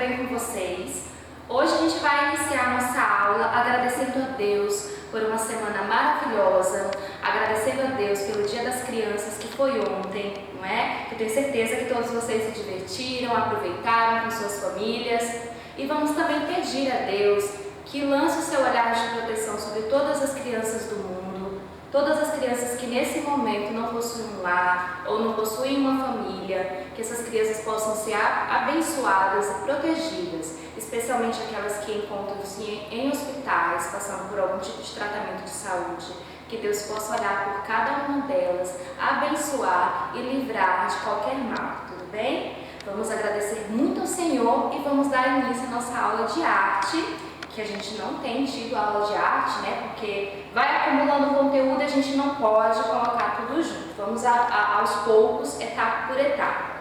bem com vocês? Hoje a gente vai iniciar nossa aula agradecendo a Deus por uma semana maravilhosa, agradecendo a Deus pelo Dia das Crianças que foi ontem, não é? Eu tenho certeza que todos vocês se divertiram, aproveitaram com suas famílias e vamos também pedir a Deus que lance o seu olhar de proteção sobre todas as crianças do mundo, todas as crianças que nesse momento não possuem um lar ou não possuem uma família, que essas crianças possam ser abençoadas e protegidas, especialmente aquelas que encontram-se em hospitais, passando por algum tipo de tratamento de saúde. Que Deus possa olhar por cada uma delas, abençoar e livrar de qualquer mal, tudo bem? Vamos agradecer muito ao Senhor e vamos dar início à nossa aula de arte, que a gente não tem tido aula de arte, né? Porque vai acumulando conteúdo e a gente não pode colocar tudo junto. Vamos aos poucos, etapa por etapa.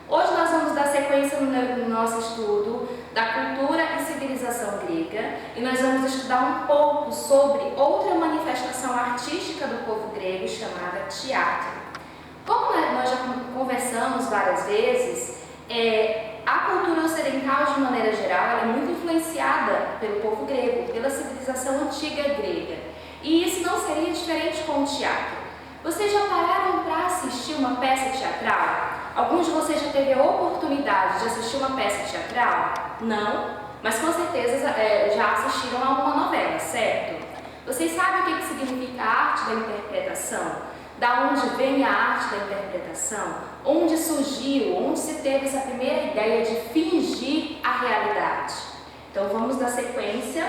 Hoje nós vamos dar sequência no nosso estudo da cultura e civilização grega e nós vamos estudar um pouco sobre outra manifestação artística do povo grego chamada teatro. Como nós já conversamos várias vezes, a cultura ocidental, de maneira geral, ela é muito influenciada pelo povo grego, pela civilização antiga grega. E isso não seria diferente com o teatro. Vocês já pararam para assistir uma peça teatral? Alguns de vocês já teve a oportunidade de assistir uma peça teatral? Não? Mas com certeza já assistiram a uma novela, certo? Vocês sabem o que significa a arte da interpretação? Da onde vem a arte da interpretação? Onde surgiu, onde se teve essa primeira ideia de fingir a realidade? Então vamos dar sequência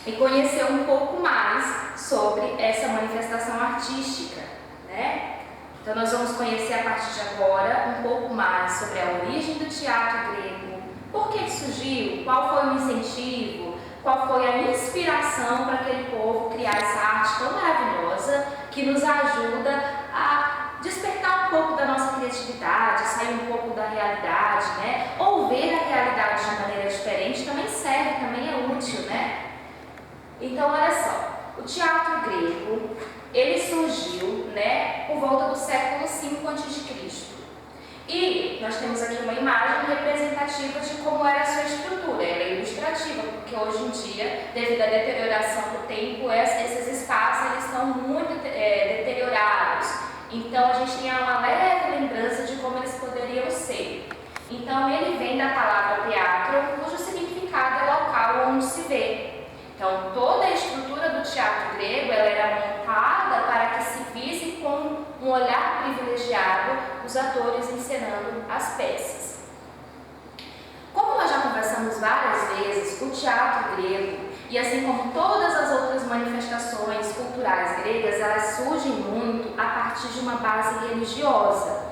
e conhecer um pouco mais sobre essa manifestação artística, né? Então nós vamos conhecer a partir de agora um pouco mais sobre a origem do teatro grego, por que surgiu, qual foi o incentivo, qual foi a inspiração para aquele povo criar essa arte tão maravilhosa que nos ajuda a despertar um pouco da nossa criatividade, sair um pouco da realidade, né? Ou ver a realidade de maneira diferente também serve, também é útil, né? Então, olha só, o teatro grego, ele surgiu, né, por volta do século V a.C. E nós temos aqui uma imagem representativa de como era a sua estrutura. Ela é ilustrativa, porque hoje em dia, devido à deterioração do tempo, esses espaços eles estão muito deteriorados. Então a gente tem uma leve lembrança de como eles poderiam ser. Então ele vem da palavra teatro, cujo significado é local onde se vê. Então toda a estrutura do teatro grego ela era montada para que se visse com um olhar privilegiado os atores encenando as peças. Como nós já conversamos várias vezes, o teatro grego, e assim como todas as outras manifestações culturais gregas, elas surgem muito a partir de uma base religiosa.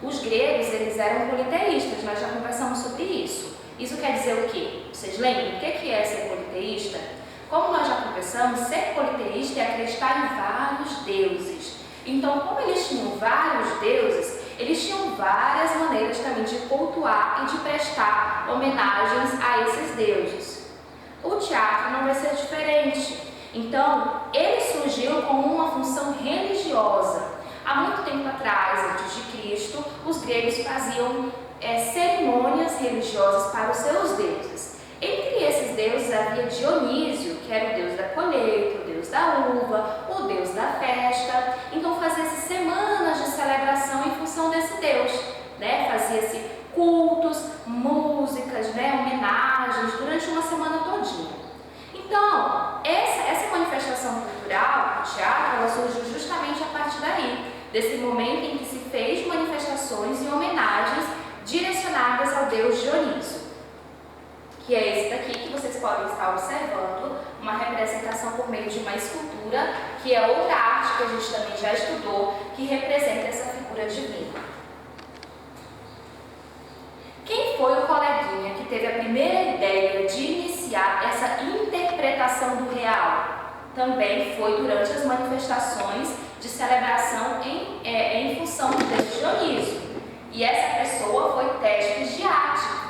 Os gregos, eles eram politeístas, nós já conversamos sobre isso. Isso quer dizer o quê? Vocês lembram o que é ser politeísta? Como nós já conversamos, ser politeísta é acreditar em vários deuses. Então, como eles tinham vários deuses, eles tinham várias maneiras também de cultuar e de prestar homenagens a esses deuses. O teatro não vai ser diferente. Então, ele surgiu como uma função religiosa. Há muito tempo atrás, antes de Cristo, os gregos faziam cerimônias religiosas para os seus deuses. Entre esses deuses havia Dionísio, que era o deus da colheita, o deus da uva, o deus da festa. Então fazia-se semanas de celebração em função desse deus, né? Fazia-se cultos, músicas, né? Homenagens durante uma semana todinha. Então, essa manifestação cultural, o teatro, ela surgiu justamente a partir daí, desse momento em que se fez manifestações e homenagens direcionadas ao deus Dionísio, que é esse daqui que vocês podem estar observando, uma representação por meio de uma escultura, que é outra arte que a gente também já estudou, que representa essa figura divina. Quem foi o coleguinha que teve a primeira ideia de iniciar essa interpretação do real? Também foi durante as manifestações de celebração em função do deus Dionísio. E essa pessoa foi Testes de Ática.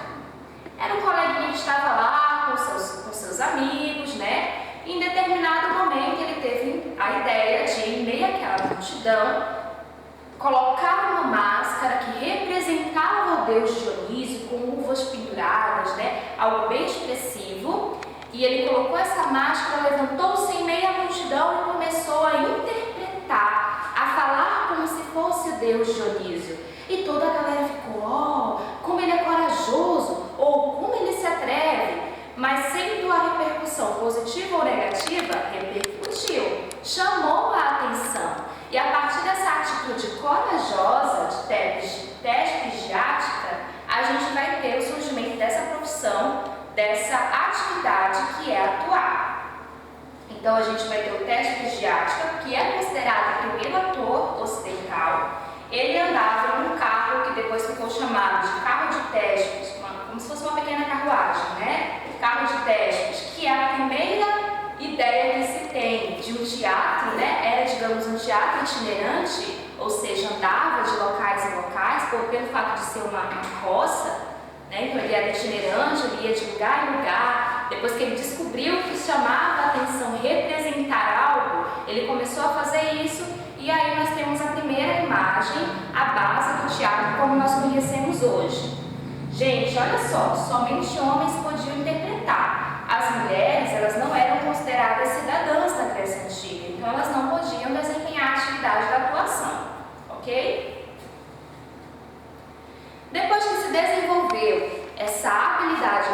Era um coleguinha que estava lá com seus amigos, né? E em determinado momento ele teve a ideia de, em meio àquela multidão, colocar uma máscara que representava o deus Dionísio com uvas penduradas, né? Algo bem expressivo. E ele colocou essa máscara, levantou-se em meio à multidão e começou a interpretar, a falar como se fosse o deus Dionísio. E toda a galera ficou, como ele é corajoso, ou como ele se atreve. Mas sendo a repercussão positiva ou negativa, repercutiu, chamou a atenção. E a partir dessa atitude corajosa de Téspis de Ática, a gente vai ter o surgimento dessa profissão, dessa atividade que é atuar. Então a gente vai ter o Téspis de Ática, que é considerado o primeiro ator ocidental. Ele andava em um carro que depois ficou chamado de carro de Téspis, como se fosse uma pequena carruagem, né? Carro de Téspis, que é a primeira ideia que se tem de um teatro, né? Era, digamos, um teatro itinerante, ou seja, andava de locais em locais, pelo fato de ser uma roça, né? Então ele era itinerante, ele ia de lugar em lugar. Depois que ele descobriu que chamava a atenção representar algo, ele começou a fazer isso, e aí nós temos a primeira imagem, a base do teatro como nós conhecemos hoje. Gente, olha só, somente homens podiam interpretar. As mulheres, elas não eram consideradas cidadãs da Grécia Antiga, então elas não podiam desempenhar a atividade da atuação, ok? Depois que se desenvolveu essa habilidade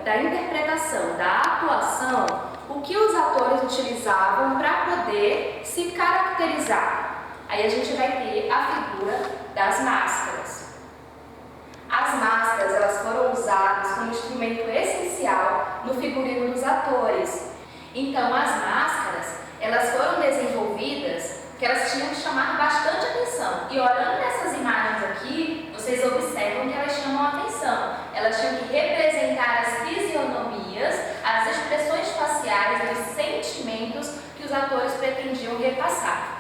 da interpretação, da atuação, o que os atores utilizavam para poder se caracterizar? Aí a gente vai ter a figura das máscaras. As máscaras, elas foram usadas como instrumento essencial no figurino dos atores. Então, as máscaras, elas foram desenvolvidas que elas tinham que chamar bastante atenção. E olhando nessas imagens aqui, vocês observam que elas chamam a atenção. Elas tinham que representar as fisionomias, as expressões faciais e os sentimentos que os atores pretendiam repassar.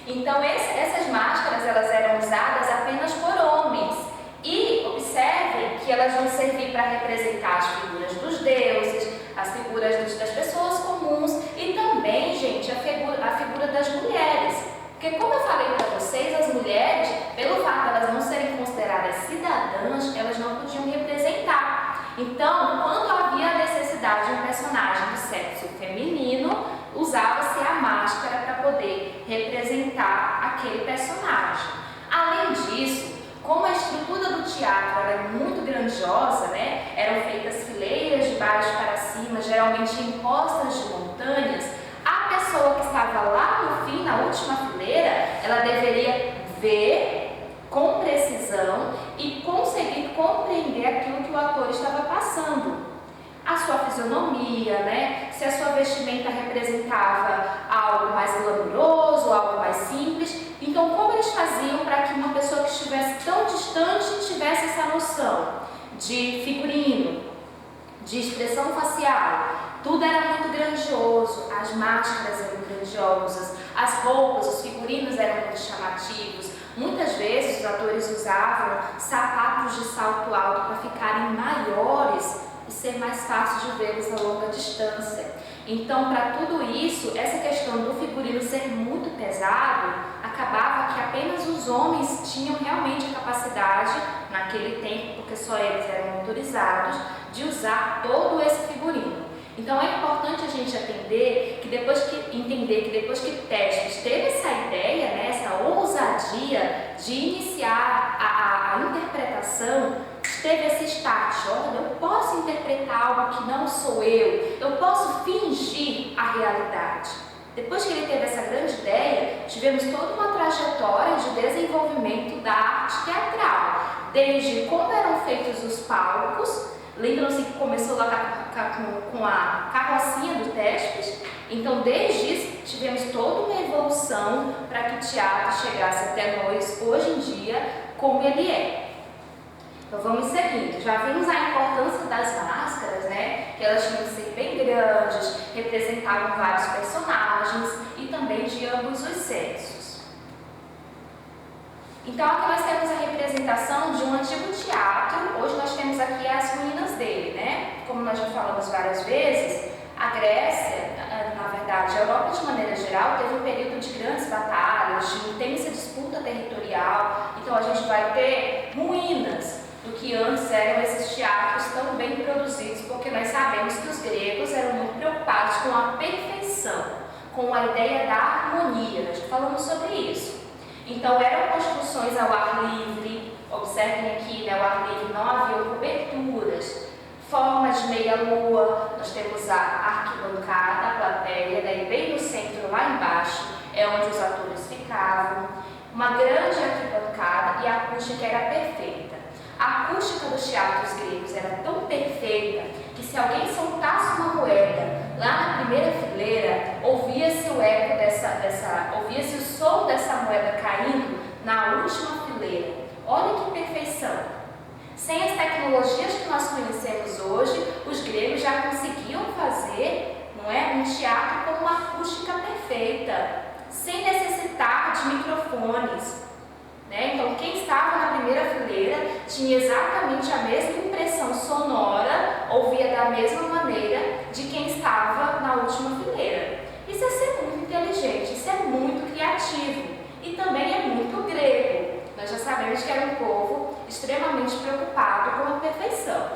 Então, essas máscaras, elas eram usadas apenas por homens. E observem que elas vão servir para representar as figuras dos deuses, as figuras das pessoas comuns e também, gente, a figura das mulheres. Porque, como eu falei para vocês, as mulheres, pelo fato de elas não serem consideradas cidadãs, elas não podiam representar. Então, quando havia a necessidade de um personagem do sexo feminino, usava-se a máscara para poder representar aquele personagem. Além disso, como a estrutura do teatro era muito grandiosa, né? Eram feitas fileiras de baixo para cima, geralmente em costas de montanhas, a pessoa que estava lá no fim, na última fileira, ela deveria ver com precisão e conseguir compreender aquilo que o ator estava passando. A sua fisionomia, né? Se a sua vestimenta representava algo mais glamuroso, algo mais simples. Então, como eles faziam para que uma pessoa que estivesse tão distante tivesse essa noção de figurino, de expressão facial? Tudo era muito grandioso, as máscaras eram grandiosas, as roupas, os figurinos eram muito chamativos. Muitas vezes os atores usavam sapatos de salto alto para ficarem maiores e ser mais fácil de vê-los a longa distância. Então, para tudo isso, essa questão do figurino ser muito pesado, acabava que apenas os homens tinham realmente a capacidade, naquele tempo, porque só eles eram autorizados, de usar todo esse figurino. Então, é importante a gente entender que depois que Téspis teve essa ideia, né, essa ousadia de iniciar a interpretação, teve esse start, olha, eu posso interpretar algo que não sou eu posso fingir a realidade. Depois que ele teve essa grande ideia, tivemos toda uma trajetória de desenvolvimento da arte teatral, desde como eram feitos os palcos. Lembram-se que começou lá com a carrocinha do Téspis? Então, desde isso, tivemos toda uma evolução para que o teatro chegasse até nós, hoje em dia, como ele é. Então, vamos seguindo. Já vimos a importância das máscaras, né? Que elas tinham que ser bem grandes, representavam vários personagens e também de ambos os sexos. Então, aqui nós temos a representação de um antigo teatro. Hoje nós temos aqui as ruínas dele, né? Como nós já falamos várias vezes, a Grécia, na verdade, a Europa de maneira geral, teve um período de grandes batalhas, de intensa disputa territorial. Então a gente vai ter ruínas do que antes eram esses teatros tão bem produzidos, porque nós sabemos que os gregos eram muito preocupados com a perfeição, com a ideia da harmonia. Nós já falamos sobre isso. Então eram construções ao ar livre. Observem aqui, né, o ar livre, não havia coberturas, forma de meia-lua. Nós temos a arquibancada, a plateia, daí bem no centro, lá embaixo, é onde os atores ficavam. Uma grande arquibancada e a acústica era perfeita. A acústica dos teatros gregos era tão perfeita que se alguém soltasse uma moeda lá na primeira fileira, ouvia-se o eco ouvia-se o som dessa moeda caindo na última fileira. Olha que perfeição! Sem as tecnologias que nós conhecemos hoje, os gregos já conseguiam fazer, não é, um teatro com uma acústica perfeita, sem necessitar de microfones. Né? Então, quem estava na primeira fileira tinha exatamente a mesma impressão sonora, ouvia da mesma maneira de quem estava na última fileira. Isso é ser muito inteligente, isso é muito criativo e também é muito grego. Nós já sabemos que era um povo extremamente preocupado com a perfeição.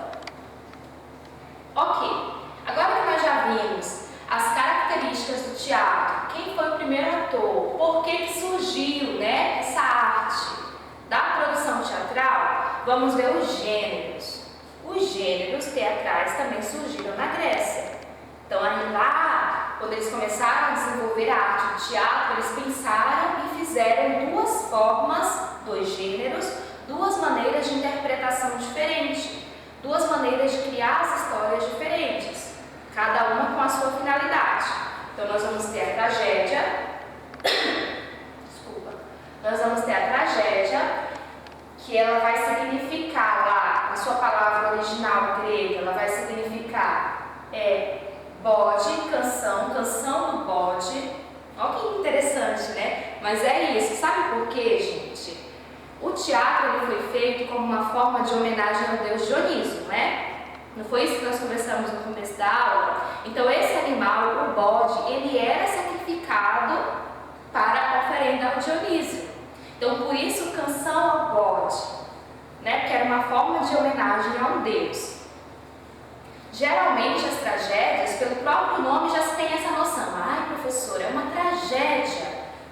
Ok, agora que nós já vimos as características do teatro, quem foi o primeiro ator, por que surgiu, né, essa arte da produção teatral, vamos ver os gêneros. Os gêneros teatrais também surgiram na Grécia. Então, lá, quando eles começaram a desenvolver a arte do teatro, eles pensaram e fizeram duas formas, dois gêneros, duas maneiras de interpretação diferentes, duas maneiras de criar as histórias diferentes, cada uma com a sua finalidade. Então, nós vamos ter a tragédia, nós vamos ter a tragédia, que ela vai significar lá, a sua palavra original grega, ela vai significar bode, canção do bode. Olha que interessante, né? Mas é isso, sabe por quê, gente? O teatro ele foi feito como uma forma de homenagem ao deus Dioniso, não é? Não foi isso que nós conversamos no começo da aula? Então esse animal, o bode, ele era sacrificado para a oferenda ao Dionísio. Então por isso canção ao bode, né? Porque era uma forma de homenagem a um deus. Geralmente as tragédias, pelo próprio nome já se tem essa noção. Ai, professora, é uma tragédia,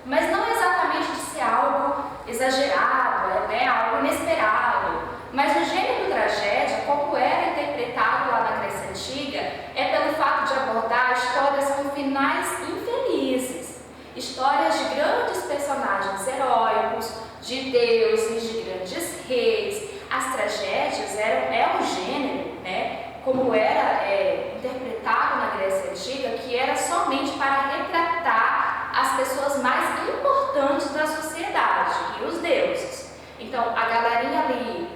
mas não exatamente de ser algo exagerado, né? Algo inesperado. Mas o gênero tragédia, como era interpretado lá na Grécia Antiga, é pelo fato de abordar histórias com finais infelizes, histórias de grandes personagens heróicos, de deuses, de grandes reis. As tragédias é um gênero, né? Como era interpretado na Grécia Antiga, que era somente para retratar as pessoas mais importantes da sociedade e os deuses. Então, a galerinha ali,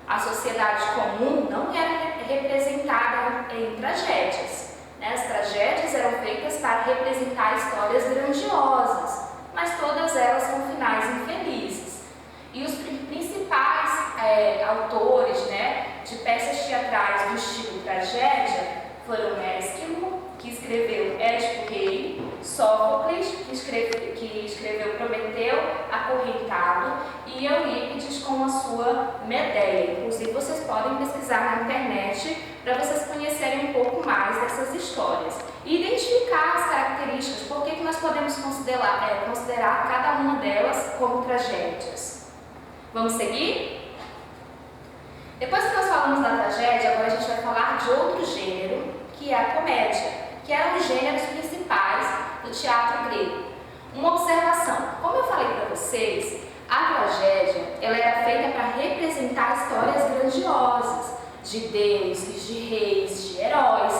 a sociedade comum, não era representada em tragédias. Né? As tragédias eram feitas para representar histórias grandiosas, mas todas elas com finais infelizes. E os principais autores, né, de peças teatrais do estilo tragédia foram Ésquilo, que escreveu Édipo Rei, Sófocles, que escreveu Prometeu Acorrentado, e Eurípides com a sua Medeia. Inclusive, vocês podem pesquisar na internet para vocês conhecerem um pouco mais dessas histórias e identificar as características, por que nós podemos considerar cada uma delas como tragédias. Vamos seguir? Depois que nós falamos da tragédia, agora a gente vai falar de outro gênero, que é a comédia, que eram os gêneros principais do teatro grego. Uma observação, como eu falei para vocês, a tragédia ela era feita para representar histórias grandiosas, de deuses, de reis, de heróis.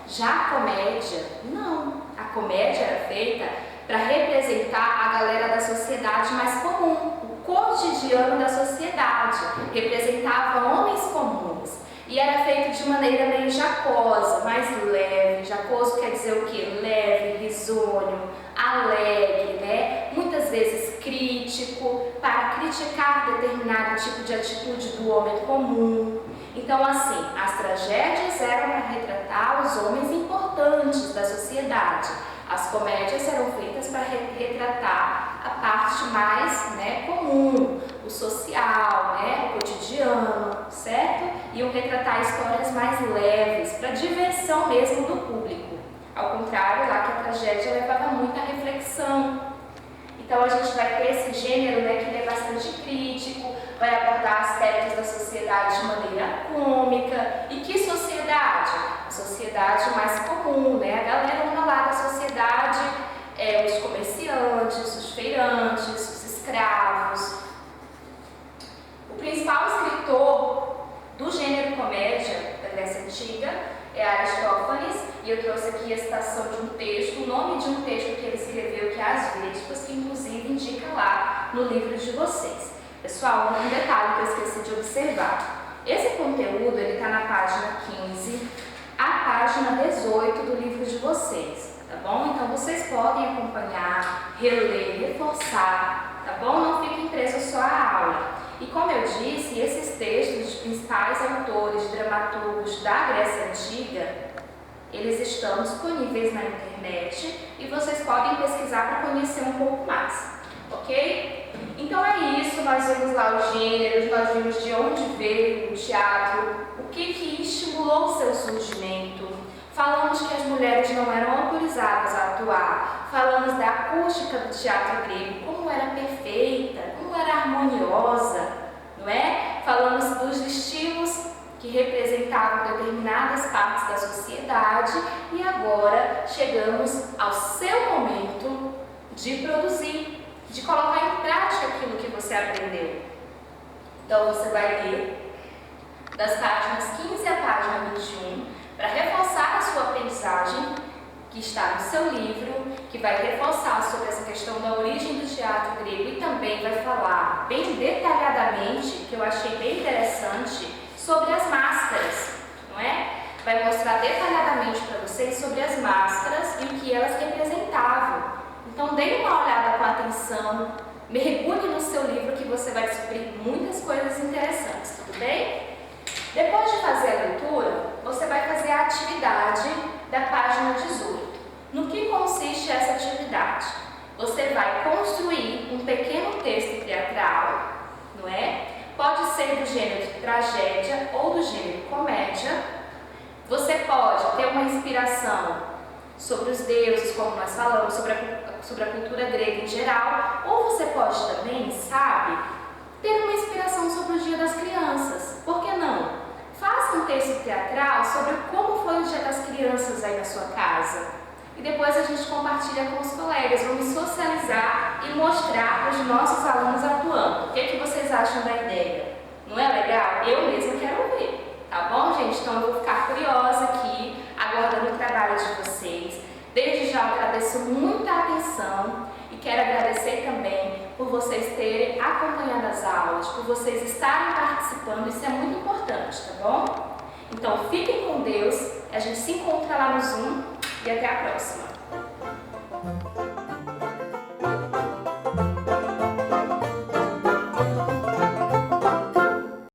Já a comédia, não. A comédia era feita para representar a galera da sociedade mais comum, o cotidiano da sociedade, representava homens comuns e era feito de maneira meio jacosa, mais leve. Jacoso quer dizer o quê? Leve, risonho, alegre, né? Muitas vezes crítico, para criticar determinado tipo de atitude do homem comum. Então, assim, as tragédias eram para retratar os homens importantes da sociedade. As comédias eram feitas para retratar a parte mais, né, comum, o social, né, o cotidiano, certo? Iam retratar histórias mais leves, para diversão mesmo do público. Ao contrário, lá que a tragédia levava muita reflexão. Então a gente vai ter esse gênero, né, que ele é bastante crítico, vai abordar aspectos da sociedade de maneira cômica. E que sociedade? A sociedade mais comum, né? A galera lá da sociedade, os comerciantes, os feirantes, os escravos. O principal escritor do gênero comédia da Grécia Antiga é Aristófanes, e eu trouxe aqui a citação de um texto, o nome de um texto que ele escreveu, que é As Vésperas, que inclusive indica lá no livro de vocês. Pessoal, um detalhe que eu esqueci de observar. Esse conteúdo está na página 15 à página 18 do livro de vocês, tá bom? Então vocês podem acompanhar, reler, reforçar, tá bom? Não fiquem presos só à aula. E como eu disse, esses textos dos principais autores, dramaturgos da Grécia Antiga, eles estão disponíveis na internet e vocês podem pesquisar para conhecer um pouco mais, ok? Então é isso, nós vimos lá os gêneros, nós vimos de onde veio o teatro, o que estimulou o seu surgimento, falamos que as mulheres não eram autorizadas a atuar, falamos da acústica do teatro grego, como era perfeita, como era harmoniosa, não é? Falamos dos estilos que representavam determinadas partes da sociedade e agora chegamos ao seu momento de produzir, de colocar em prática aquilo que você aprendeu. Então você vai ler das páginas 15 à página 21 para reforçar a sua aprendizagem que está no seu livro, que vai reforçar sobre essa questão da origem do teatro grego e também vai falar bem detalhadamente, que eu achei bem interessante, sobre as máscaras, não é? Vai mostrar detalhadamente para vocês sobre as máscaras e o que elas representavam. Então dê uma olhada com atenção, mergulhe no seu livro que você vai descobrir muitas coisas interessantes, tudo bem? Depois de fazer a leitura, você vai fazer a atividade da página 18. No que consiste essa atividade? Você vai construir um pequeno texto teatral, não é? Pode ser do gênero de tragédia ou do gênero comédia. Você pode ter uma inspiração sobre os deuses, como nós falamos, sobre a cultura grega em geral, ou você pode também, sabe, ter uma inspiração sobre o Dia das Crianças. Por que não? Faça um texto teatral sobre como foi o Dia das Crianças aí na sua casa. E depois a gente compartilha com os colegas, vamos socializar e mostrar para os nossos alunos atuando. O que vocês acham da ideia? Não é legal? Eu mesma quero ver, tá bom, gente? Então eu vou ficar curiosa aqui, aguardando o trabalho de vocês. Desde já eu agradeço muita atenção e quero agradecer também por vocês terem acompanhado as aulas, por vocês estarem participando, isso é muito importante, tá bom? Então fiquem com Deus, a gente se encontra lá no Zoom e até a próxima!